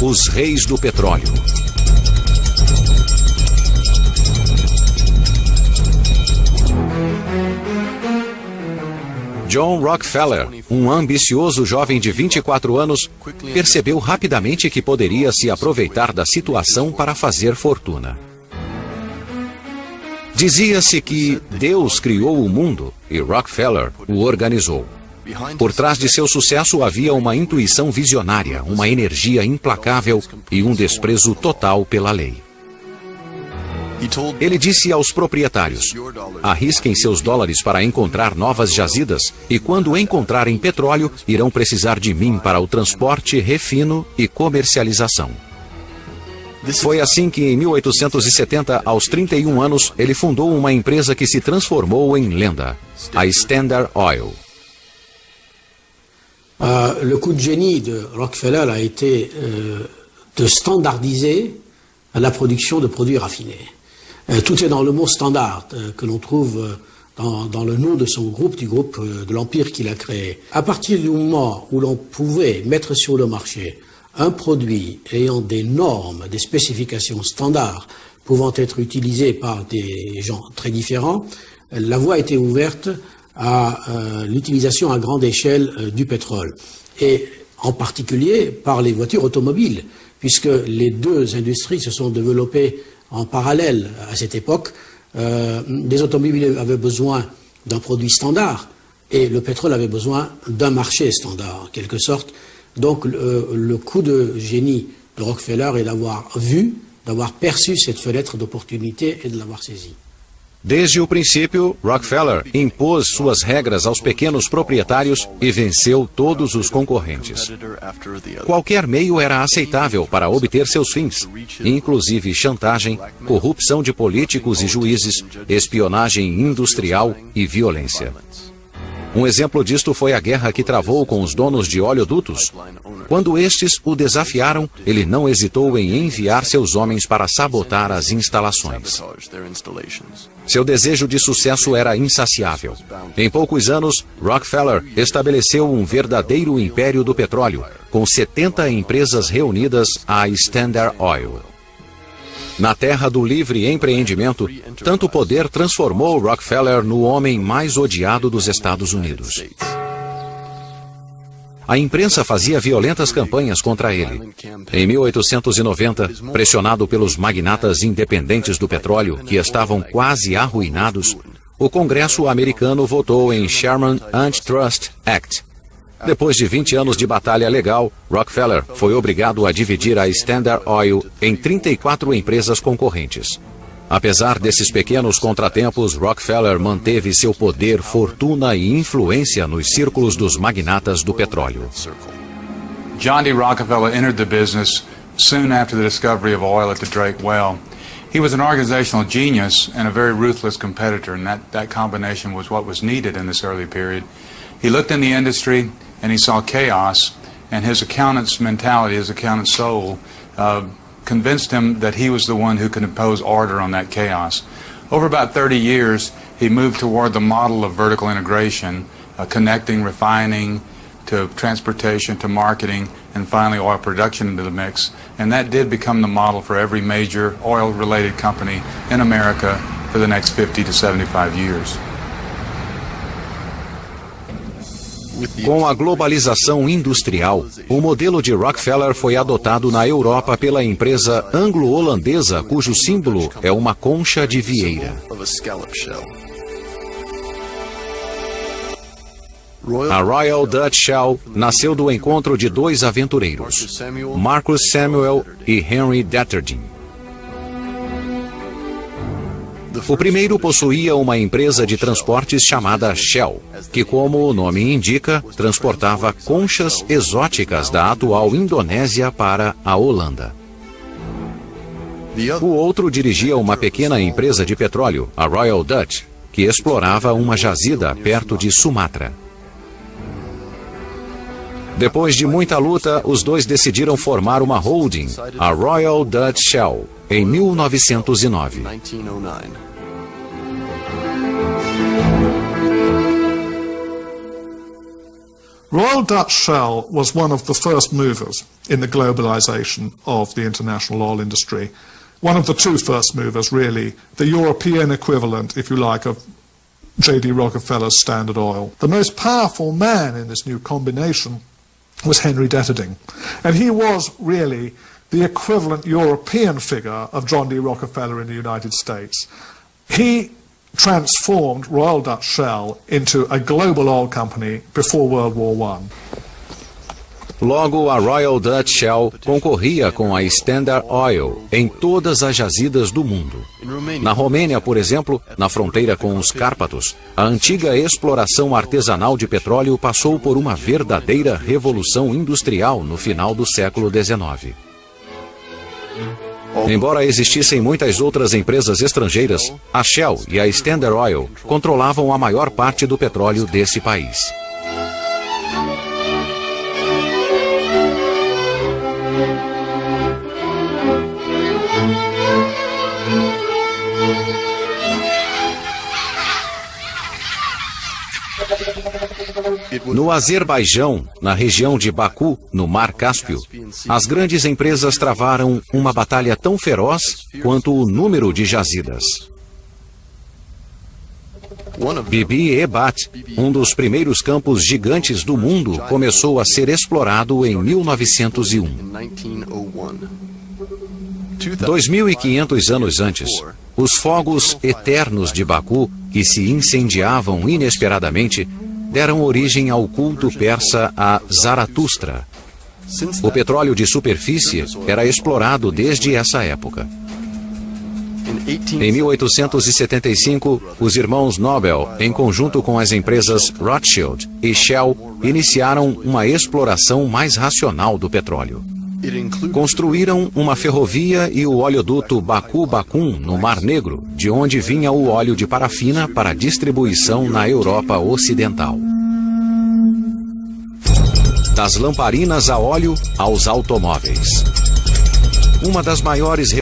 Os reis do petróleo. John Rockefeller, um ambicioso jovem de 24 anos, percebeu rapidamente que poderia se aproveitar da situação para fazer fortuna. Dizia-se que Deus criou o mundo e Rockefeller o organizou. Por trás de seu sucesso havia uma intuição visionária, uma energia implacável e um desprezo total pela lei. Ele disse aos proprietários: arrisquem seus dólares para encontrar novas jazidas e quando encontrarem petróleo, irão precisar de mim para o transporte, refino e comercialização. Foi assim que em 1870, aos 31 anos, ele fundou uma empresa que se transformou em lenda, a Standard Oil. Le coup de génie de Rockefeller a été de standardiser la production de produits raffinés. Tout est dans le mot standard que l'on trouve dans le nom de son groupe, du groupe de l'Empire qu'il a créé. À partir du moment où l'on pouvait mettre sur le marché un produit ayant des normes, des spécifications standards, pouvant être utilisées par des gens très différents, la voie a été ouverte à l'utilisation à grande échelle du pétrole. Et en particulier par les voitures automobiles, puisque les deux industries se sont développées en parallèle à cette époque. Les automobiles avaient besoin d'un produit standard et le pétrole avait besoin d'un marché standard, en quelque sorte. Donc le coup de génie de Rockefeller est d'avoir vu, d'avoir perçu cette fenêtre d'opportunité et de l'avoir saisie. Desde o princípio, Rockefeller impôs suas regras aos pequenos proprietários e venceu todos os concorrentes. Qualquer meio era aceitável para obter seus fins, inclusive chantagem, corrupção de políticos e juízes, espionagem industrial e violência. Um exemplo disto foi a guerra que travou com os donos de oleodutos. Quando estes o desafiaram, ele não hesitou em enviar seus homens para sabotar as instalações. Seu desejo de sucesso era insaciável. Em poucos anos, Rockefeller estabeleceu um verdadeiro império do petróleo, com 70 empresas reunidas à Standard Oil. Na terra do livre empreendimento, tanto poder transformou Rockefeller no homem mais odiado dos Estados Unidos. A imprensa fazia violentas campanhas contra ele. Em 1890, pressionado pelos magnatas independentes do petróleo, que estavam quase arruinados, o Congresso americano votou em Sherman Antitrust Act. Depois de 20 anos de batalha legal, Rockefeller foi obrigado a dividir a Standard Oil em 34 empresas concorrentes. Apesar desses pequenos contratempos, Rockefeller manteve seu poder, fortuna e influência nos círculos dos magnatas do petróleo. John D. Rockefeller entered the business soon after the discovery of oil at the Drake well. He was an organizational genius and a very ruthless competitor, and that combination was what was needed in this early period. He looked in the industry and he saw chaos, and his accountant's mentality, his accountant's soul, convinced him that he was the one who could impose order on that chaos. Over about 30 years, he moved toward the model of vertical integration, connecting refining to transportation to marketing and finally oil production into the mix. And that did become the model for every major oil-related company in America for the next 50 to 75 years. Com a globalização industrial, o modelo de Rockefeller foi adotado na Europa pela empresa anglo-holandesa, cujo símbolo é uma concha de vieira. A Royal Dutch Shell nasceu do encontro de dois aventureiros, Marcus Samuel e Henry Detterding. O primeiro possuía uma empresa de transportes chamada Shell, que, como o nome indica, transportava conchas exóticas da atual Indonésia para a Holanda. O outro dirigia uma pequena empresa de petróleo, a Royal Dutch, que explorava uma jazida perto de Sumatra. Depois de muita luta, os dois decidiram formar uma holding, a Royal Dutch Shell, em 1909. Royal Dutch Shell was one of the first movers in the globalization of the international oil industry. One of the two first movers, really, the European equivalent, if you like, of J.D. Rockefeller's Standard Oil. The most powerful man in this new combination was Henry Detterding, and he was really the equivalent European figure of John D. Rockefeller in the United States. He transformed Royal Dutch Shell into a global oil company before World War I. Logo, a Royal Dutch Shell concorria com a Standard Oil em todas as jazidas do mundo. Na Romênia, por exemplo, na fronteira com os Cárpatos, a antiga exploração artesanal de petróleo passou por uma verdadeira revolução industrial no final do século XIX. Embora existissem muitas outras empresas estrangeiras, a Shell e a Standard Oil controlavam a maior parte do petróleo desse país. No Azerbaijão, na região de Baku, no Mar Cáspio, as grandes empresas travaram uma batalha tão feroz quanto o número de jazidas. Bibi Ebat, um dos primeiros campos gigantes do mundo, começou a ser explorado em 1901. 2.500 anos antes, os fogos eternos de Baku, que se incendiavam inesperadamente, deram origem ao culto persa a Zaratustra. O petróleo de superfície era explorado desde essa época. Em 1875, os irmãos Nobel, em conjunto com as empresas Rothschild e Shell, iniciaram uma exploração mais racional do petróleo. Construíram uma ferrovia e o oleoduto Baku-Bakun no Mar Negro, de onde vinha o óleo de parafina para distribuição na Europa Ocidental. Das lamparinas a óleo aos automóveis. Uma das maiores